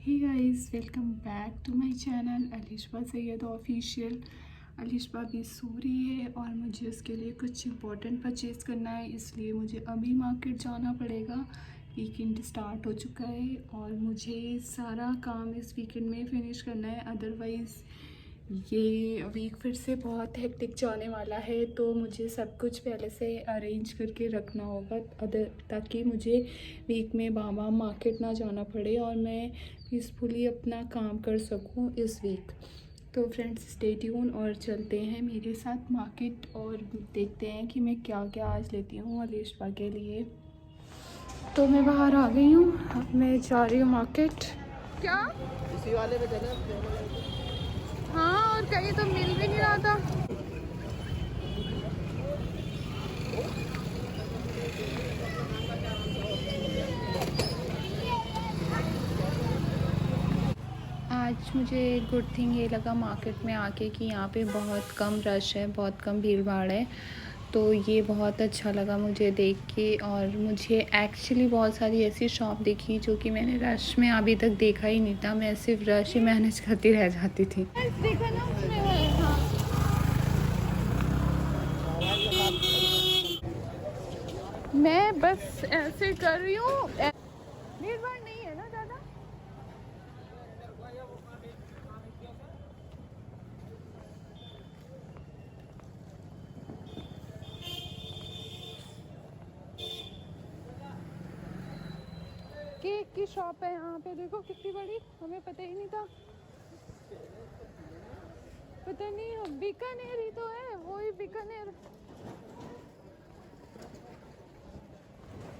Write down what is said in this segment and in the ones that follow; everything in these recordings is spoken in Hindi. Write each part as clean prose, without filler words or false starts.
Hey guys, welcome back to my channel Alishba Syed official. Alishba भी सो रही है और मुझे उसके लिए कुछ इम्पोर्टेंट परचेज़ करना है, इसलिए मुझे अभी मार्केट जाना पड़ेगा। वीकेंड स्टार्ट हो चुका है और मुझे सारा काम इस वीकेंड में फ़िनिश करना है, अदरवाइज़ ये वीक फिर से बहुत हेक्टिक जाने वाला है। तो मुझे सब कुछ पहले से अरेंज करके रखना होगा ताकि मुझे वीक में बाबा मार्केट ना जाना पड़े और मैं पीसफुली अपना काम कर सकूं इस वीक। तो फ्रेंड्स, स्टे ट्यून और चलते हैं मेरे साथ मार्केट और देखते हैं कि मैं क्या क्या आज लेती हूँ अलिशबा के लिए। तो मैं बाहर आ गई हूँ, अब मैं जा रही हूँ मार्केट। क्या इसी वाले पे चले। हाँ, और कहीं तो मिल भी नहीं रहा था। आज मुझे गुड थिंग ये लगा मार्केट में आके कि यहाँ पे बहुत कम रश है, बहुत कम भीड़ भाड़ है। तो ये बहुत अच्छा लगा मुझे देख के। और मुझे एक्चुअली बहुत सारी ऐसी शॉप दिखी जो कि मैंने रश में अभी तक देखा ही नहीं था। मैं सिर्फ रश ही मैनेज करती रह जाती थी। देखा ना उसमें, हाँ। मैं बस ऐसे कर रही हूँ, भीड़ भाड़ नहीं है ना ज़्यादा। केक की शॉप है यहाँ पे, देखो कितनी बड़ी, हमें पता ही नहीं था। पता नहीं, बीकानेर ही तो है, वही बीकानेर।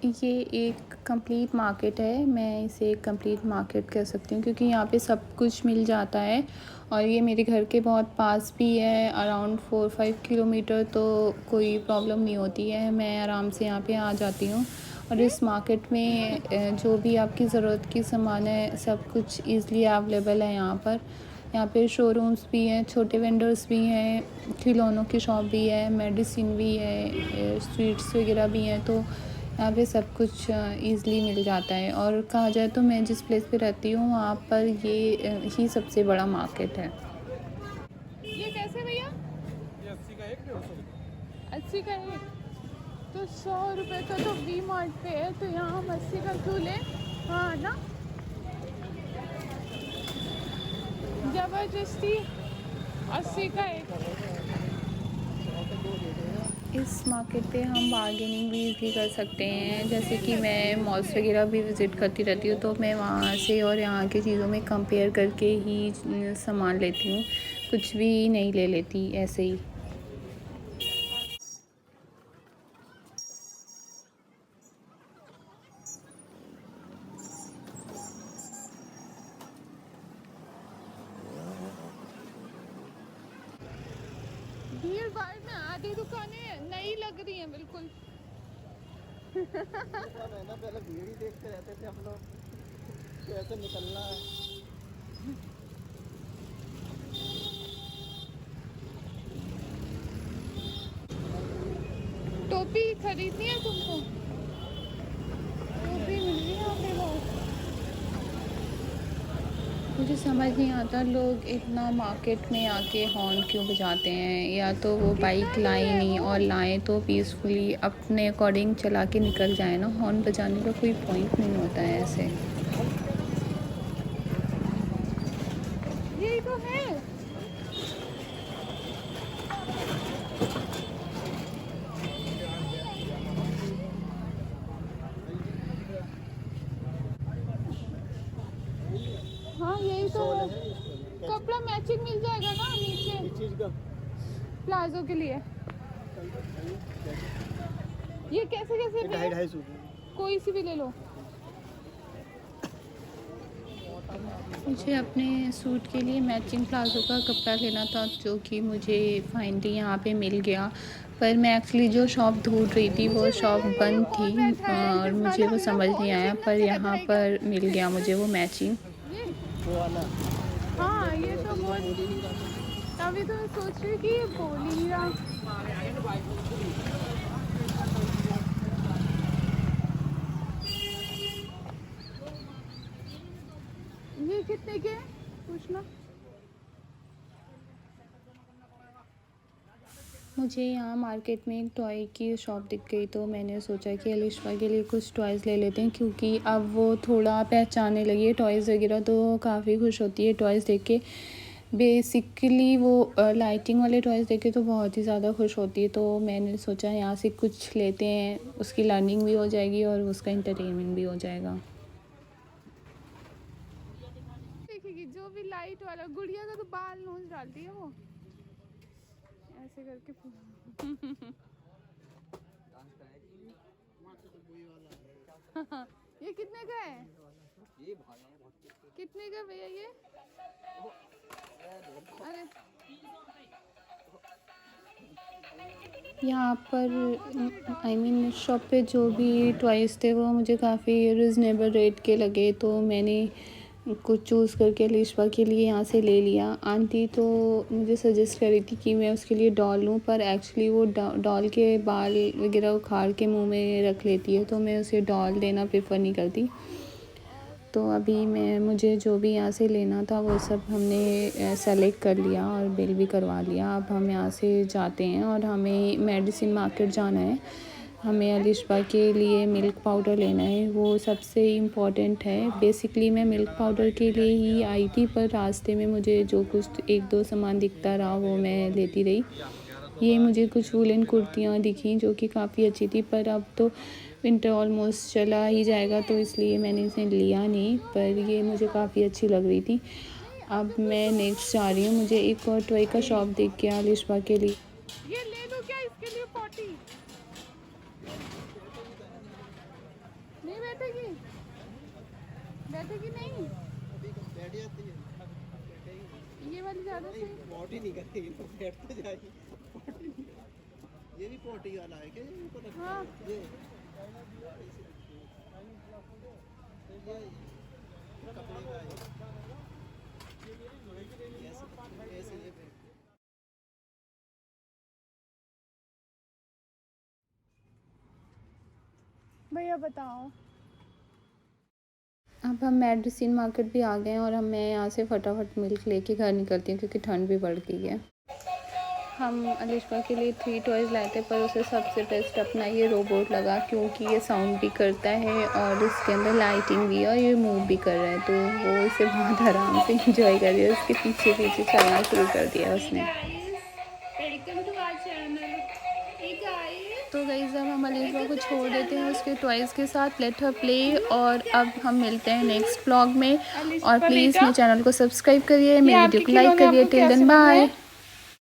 ये एक कंप्लीट मार्केट है, मैं इसे एक कंप्लीट मार्केट कह सकती हूँ क्योंकि यहाँ पे सब कुछ मिल जाता है। और ये मेरे घर के बहुत पास भी है, अराउंड 4-5 किलोमीटर, तो कोई प्रॉब्लम नहीं होती है, मैं आराम से यहाँ पे आ जाती हूँ। और इस मार्केट में जो भी आपकी ज़रूरत की सामान है सब कुछ ईज़िली अवेलेबल है यहाँ पर। यहाँ पे शोरूम्स भी हैं, छोटे वेंडर्स भी हैं, खिलौनों की शॉप भी है, मेडिसिन भी है, स्वीट्स वगैरह भी हैं। तो यहाँ पे सब कुछ ईज़िली मिल जाता है। और कहा जाए तो मैं जिस प्लेस पे रहती हूँ वहाँ पर ये ही सबसे बड़ा मार्केट है। ये कैसे भैया? ये 80 का एक, 150 80 का एक, तो 100 रुपये का तो वी मार्ट पे है, तो यहाँ हम 80 का क्यों लें? हाँ ना, ज़बरदस्ती 80 का एक। इस मार्केट पे हम बार्गेनिंग भी इज़िली कर सकते हैं, जैसे कि मैं मॉल्स वगैरह भी विज़िट करती रहती हूँ, तो मैं वहाँ से और यहाँ की चीज़ों में कंपेयर करके ही सामान लेती हूँ, कुछ भी नहीं ले लेती ऐसे ही। भीड़ भाड़ में आधी दुकानें नई लग रही हैं बिल्कुल। ना पहले भीड़ ही देखते रहते थे हम लोग, कैसे निकलना है। टोपी खरीदनी है तुमको? टोपी मिल रही है यहाँ पे बहुत। मुझे समझ नहीं आता लोग इतना मार्केट में आके हॉर्न क्यों बजाते हैं। या तो वो बाइक लाएं नहीं, और लाएं तो पीसफुली अपने अकॉर्डिंग चला के निकल जाए ना, हॉर्न बजाने का कोई पॉइंट नहीं होता है ऐसे। यही तो है। हाँ यही तो है, कपड़ा मैचिंग मिल जाएगा ना नीचे चीज का प्लाजो के लिए। ये कैसे कैसे 250 कोई सी भी ले लो। मुझे अपने सूट के लिए मैचिंग प्लाजो का कपड़ा लेना था, जो कि मुझे फाइनली यहाँ पे मिल गया। पर मैं एक्चुअली जो शॉप ढूंढ रही थी वो शॉप बंद थी और मुझे वो समझ नहीं आया, पर यहाँ पर मिल गया मुझे वो मैचिंग। वो वाला। हाँ ये तो बहुत, तभी तो मैं सोच रही कि ये बोल ही नहीं रहा। ये कितने के पूछना। मुझे यहाँ मार्केट में एक टॉय की शॉप दिख गई तो मैंने सोचा कि अलिशा के लिए कुछ टॉयज़ ले लेते हैं, क्योंकि अब वो थोड़ा पहचानने लगी है टॉयज़ वगैरह, तो काफ़ी खुश होती है टॉयज़ देख के। बेसिकली वो लाइटिंग वाले टॉयज़ देख के तो बहुत ही ज़्यादा खुश होती है, तो मैंने सोचा यहाँ से कुछ लेते हैं, उसकी लर्निंग भी हो जाएगी और उसका एंटरटेनमेंट भी हो जाएगा। देखेगी जो भी लाइट वाला, गुड़िया का तो बाल नोच डालती है वो ऐसे करके। ये कितने का है? कितने का भैया ये? अरे यहाँ पर शॉप पे जो भी टॉयज़ थे वो मुझे काफ़ी रिजनेबल रेट के लगे, तो मैंने कुछ चूज़ करके अलिशा के लिए यहाँ से ले लिया। आंटी तो मुझे सजेस्ट कर रही थी कि मैं उसके लिए डॉल लूँ, पर एक्चुअली वो डॉल के बाल वगैरह उखाड़ के मुंह में रख लेती है, तो मैं उसे डॉल देना प्रेफर नहीं करती। तो अभी मुझे जो भी यहाँ से लेना था वो सब हमने सेलेक्ट कर लिया और बिल भी करवा लिया। अब हम यहाँ से जाते हैं और हमें मेडिसिन मार्केट जाना है। हमें अलिशा के लिए मिल्क पाउडर लेना है, वो सबसे इम्पॉर्टेंट है। बेसिकली मैं मिल्क पाउडर के लिए ही आई थी, पर रास्ते में मुझे जो कुछ एक दो सामान दिखता रहा वो मैं लेती रही। ये मुझे कुछ वूलन कुर्तियाँ दिखी जो कि काफ़ी अच्छी थी, पर अब तो विंटर ऑलमोस्ट चला ही जाएगा तो इसलिए मैंने इसे लिया नहीं, पर ये मुझे काफ़ी अच्छी लग रही थी। अब मैं नेक्स्ट जा रही हूँ, मुझे एक और टॉय का शॉप दिख गया अलिशा के लिए। ये ले लूँ क्या इसके लिए पॉटी? नहीं बैठेगी? बैठेगी नहीं? बैठ जाती है। ये वाली ज़्यादा सही। पॉटी नहीं करेगी तो बैठ तो जाएगी। पॉटी नहीं। ये भी पॉटी वाला है क्या? ये पता नहीं। हाँ। ये कपड़े का है। ऐसे ये भैया बताओ। अब हम मेडिसिन मार्केट भी आ गए हैं और मैं यहाँ से फटाफट मिल्क लेके घर निकलती हूँ क्योंकि ठंड भी बढ़ गई है। हम अलिशा के लिए 3 टॉयज़ लाए थे, पर उसे सबसे बेस्ट अपना ये रोबोट लगा, क्योंकि ये साउंड भी करता है और इसके अंदर लाइटिंग भी है और ये मूव भी कर रहा है, तो वो इसे बहुत आराम से इंजॉय कर रही है। उसके पीछे पीछे चलना शुरू कर दिया उसने। तो गाइस अब हम अलिशा को छोड़ देते हैं उसके टॉयज़ के साथ, लेट हर प्ले, और अब हम मिलते हैं नेक्स्ट व्लॉग में। और प्लीज़ मेरे चैनल को सब्सक्राइब करिए, मेरे वीडियो को लाइक करिए। Till then bye.